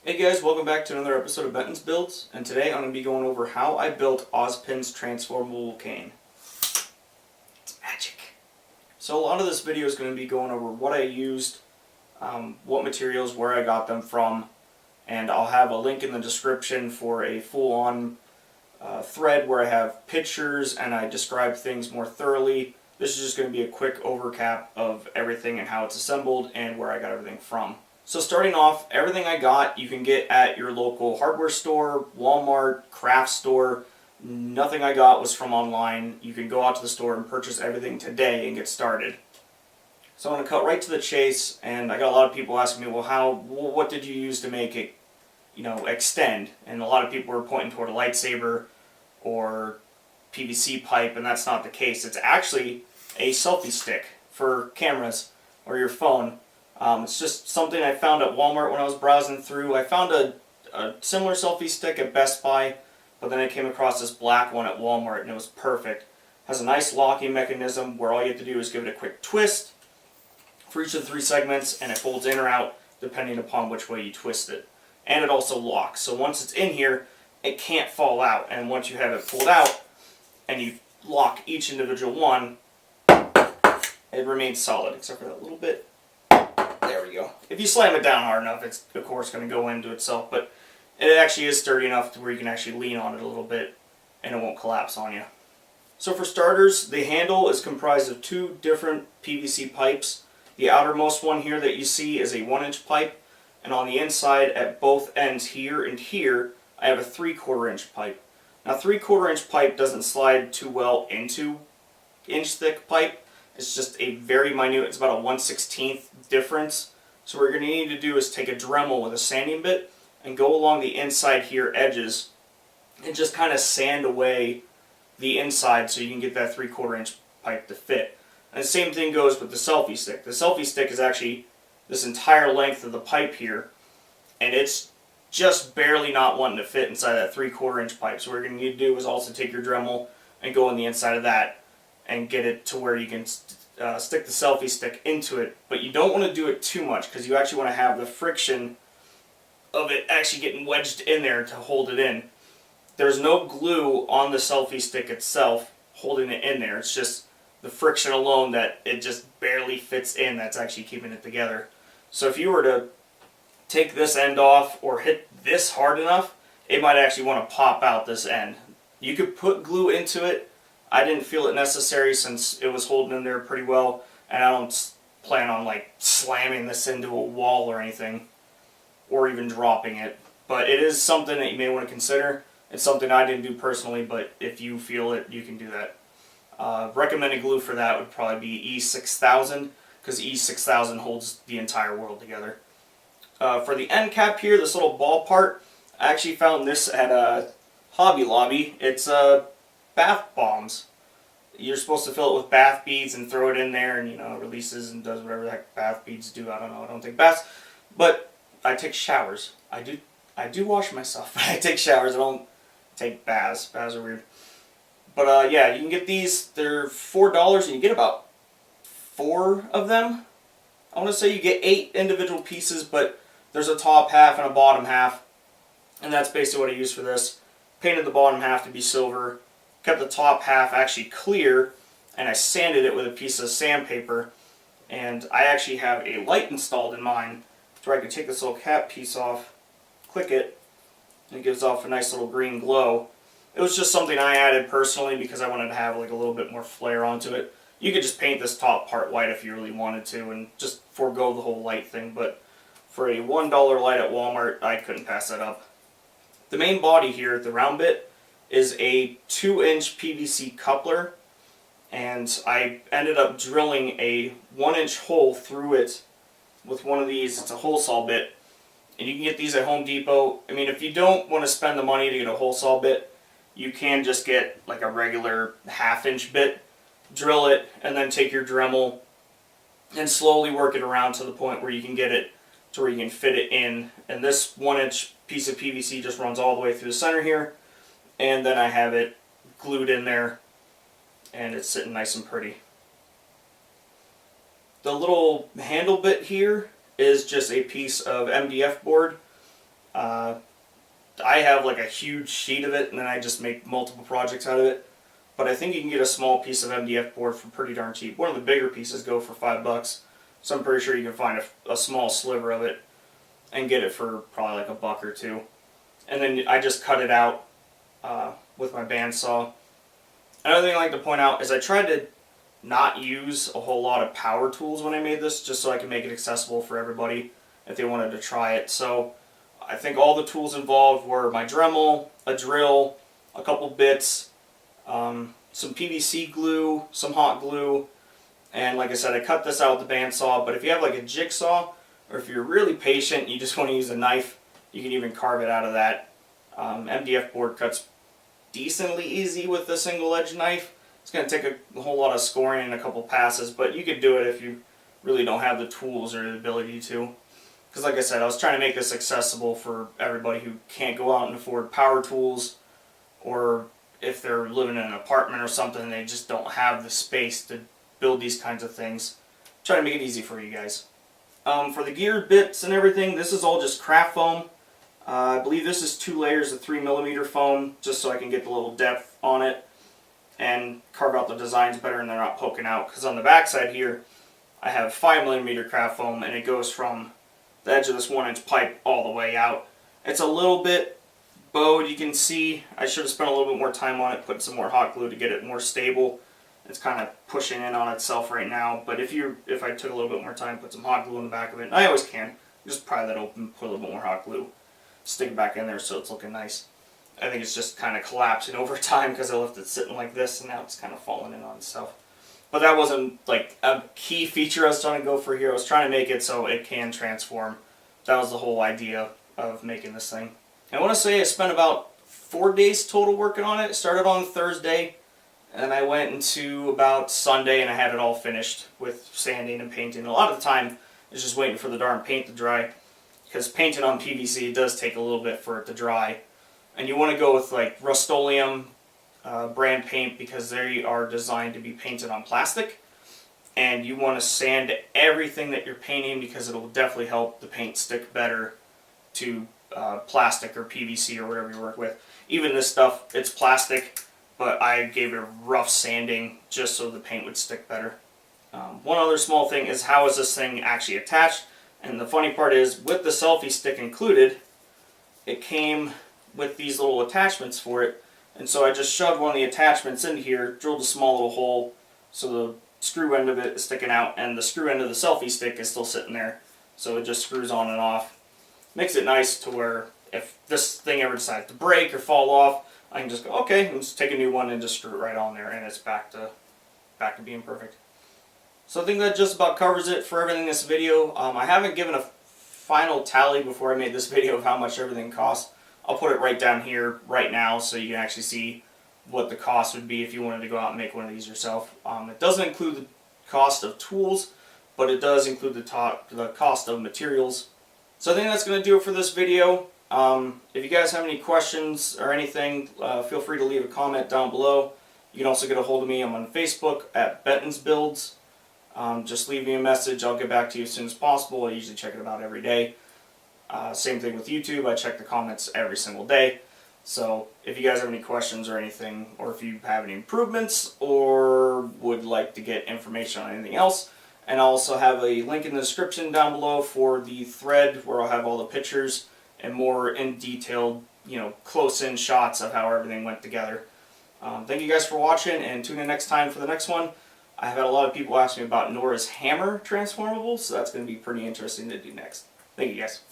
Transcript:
Hey guys, welcome back to another episode of Benton's Builds, and today I'm going to be going over how I built Ozpin's Transformable Cane. It's magic! So a lot of this video is going to be going over what I used, what materials, where I got them from, and I'll have a link in the description for a full-on thread where I have pictures and I describe things more thoroughly. This is just going to be a quick overcap of everything and how it's assembled and where I got everything from. So starting off, everything I got you can get at your local hardware store, Walmart, craft store. Nothing I got was from online. You can go out to the store and purchase everything today and get started. So I'm going to cut right to the chase, and I got a lot of people asking me, well, what did you use to make it, extend? And a lot of people were pointing toward a lightsaber or PVC pipe, and that's not the case. It's actually a selfie stick for cameras or your phone. It's just something I found at Walmart when I was browsing through. I found a similar selfie stick at Best Buy, but then I came across this black one at Walmart and it was perfect. It has a nice locking mechanism where all you have to do is give it a quick twist for each of the three segments, and it folds in or out depending upon which way you twist it. And it also locks, so once it's in here, it can't fall out, and once you have it pulled out and you lock each individual one, it remains solid, except for that little bit. There we go. If you slam it down hard enough, it's of course going to go into itself, but it actually is sturdy enough to where you can actually lean on it a little bit and it won't collapse on you. So for starters, the handle is comprised of two different PVC pipes. The outermost one here that you see is a 1-inch pipe, and on the inside at both ends here and here, I have a 3/4 inch pipe. Now 3/4 inch pipe doesn't slide too well into inch thick pipe. It's just a very minute, it's about a 1/16th difference. So what you're going to need to do is take a Dremel with a sanding bit and go along the inside here edges and just kind of sand away the inside so you can get that 3/4 inch pipe to fit. And the same thing goes with the selfie stick. The selfie stick is actually this entire length of the pipe here, and it's just barely not wanting to fit inside that 3/4 inch pipe. So what you're going to need to do is also take your Dremel and go on the inside of that and get it to where you can stick the selfie stick into it. But you don't want to do it too much because you actually want to have the friction of it actually getting wedged in there to hold it in. There's no glue on the selfie stick itself holding it in there. It's just the friction alone that it just barely fits in that's actually keeping it together. So if you were to take this end off or hit this hard enough, it might actually want to pop out this end. You could put glue into it. I didn't feel it necessary since it was holding in there pretty well, and I don't plan on slamming this into a wall or anything, or even dropping it. But it is something that you may want to consider. It's something I didn't do personally, but if you feel it, you can do that. Recommended glue for that would probably be E6000, because E6000 holds the entire world together. For the end cap here, this little ball part, I actually found this at Hobby Lobby. It's bath bombs. You're supposed to fill it with bath beads and throw it in there, and it releases and does whatever the heck bath beads do. I don't know. I don't take baths, but I take showers. I do wash myself, but I take showers. I don't take baths. Baths are weird. But yeah, you can get these. They're $4, and you get about 4 of them. I want to say you get 8 individual pieces, but there's a top half and a bottom half, and that's basically what I used for this. Painted the bottom half to be silver. Kept the top half actually clear, and I sanded it with a piece of sandpaper, and I actually have a light installed in mine where I can take this little cap piece off, click it, and it gives off a nice little green glow. It was just something I added personally because I wanted to have a little bit more flair onto it. You could just paint this top part white if you really wanted to and just forego the whole light thing, but for a $1 light at Walmart, I couldn't pass that up. The main body here, the round bit, is a 2-inch PVC coupler, and I ended up drilling a 1-inch hole through it with one of these. It's a hole saw bit, and you can get these at Home Depot. I mean, if you don't want to spend the money to get a hole saw bit, you can just get a regular 1/2-inch bit, drill it, and then take your Dremel and slowly work it around to the point where you can get it to where you can fit it in. And this 1-inch piece of PVC just runs all the way through the center here, and then I have it glued in there, and it's sitting nice and pretty. The little handle bit here is just a piece of MDF board, I have like a huge sheet of it, and then I just make multiple projects out of it. But I think you can get a small piece of MDF board for pretty darn cheap. One of the bigger pieces go for $5, so I'm pretty sure you can find a small sliver of it and get it for probably like $1 or $2. And then I just cut it out with my bandsaw. Another thing I like to point out is I tried to not use a whole lot of power tools when I made this, just so I can make it accessible for everybody if they wanted to try it. So I think all the tools involved were my Dremel, a drill, a couple bits, some PVC glue, some hot glue, and like I said, I cut this out with the bandsaw. But if you have like a jigsaw, or if you're really patient, you just want to use a knife, you can even carve it out of that. MDF board cuts decently easy with a single edge knife. It's going to take a whole lot of scoring and a couple passes, but you could do it if you really don't have the tools or the ability to. Because like I said, I was trying to make this accessible for everybody who can't go out and afford power tools, or if they're living in an apartment or something, they just don't have the space to build these kinds of things. Try to make it easy for you guys. For the geared bits and everything, this is all just craft foam. I believe this is 2 layers of 3mm foam, just so I can get the little depth on it and carve out the designs better and they're not poking out. Because on the back side here, I have 5mm craft foam, and it goes from the edge of this 1-inch pipe all the way out. It's a little bit bowed, you can see. I should have spent a little bit more time on it, put some more hot glue to get it more stable. It's kind of pushing in on itself right now, but if I took a little bit more time, put some hot glue in the back of it, and I always can, just pry that open, put a little bit more hot glue, stick it back in there so it's looking nice. I think it's just kind of collapsing over time because I left it sitting like this, and now it's kind of falling in on itself. But that wasn't like a key feature I was trying to go for here. I was trying to make it so it can transform. That was the whole idea of making this thing. And I want to say I spent about 4 days total working on it. It started on Thursday, and I went into about Sunday, and I had it all finished with sanding and painting. A lot of the time, it's just waiting for the darn paint to dry, because painting on PVC, it does take a little bit for it to dry. And you want to go with like Rust-Oleum brand paint, because they are designed to be painted on plastic. And you want to sand everything that you're painting, because it will definitely help the paint stick better to plastic or PVC or whatever you work with. Even this stuff, it's plastic, but I gave it a rough sanding just so the paint would stick better. One other small thing is, how is this thing actually attached? And the funny part is, with the selfie stick included, it came with these little attachments for it. And so I just shoved one of the attachments in here, drilled a small little hole so the screw end of it is sticking out, and the screw end of the selfie stick is still sitting there. So it just screws on and off. Makes it nice to where if this thing ever decides to break or fall off, I can just go, okay, let's take a new one and just screw it right on there, and it's back to being perfect. So I think that just about covers it for everything in this video. I haven't given a final tally before I made this video of how much everything costs. I'll put it right down here right now so you can actually see what the cost would be if you wanted to go out and make one of these yourself. It doesn't include the cost of tools, but it does include the cost of materials. So I think that's going to do it for this video. If you guys have any questions or anything, feel free to leave a comment down below. You can also get a hold of me. I'm on Facebook at Benton's Builds. Just leave me a message. I'll get back to you as soon as possible. I usually check it about every day. Same thing with YouTube. I check the comments every single day. So if you guys have any questions or anything, or if you have any improvements or would like to get information on anything else, and I'll also have a link in the description down below for the thread where I'll have all the pictures and more in detailed, close-in shots of how everything went together. Thank you guys for watching, and tune in next time for the next one. I have had a lot of people ask me about Nora's hammer transformable, so that's going to be pretty interesting to do next. Thank you guys.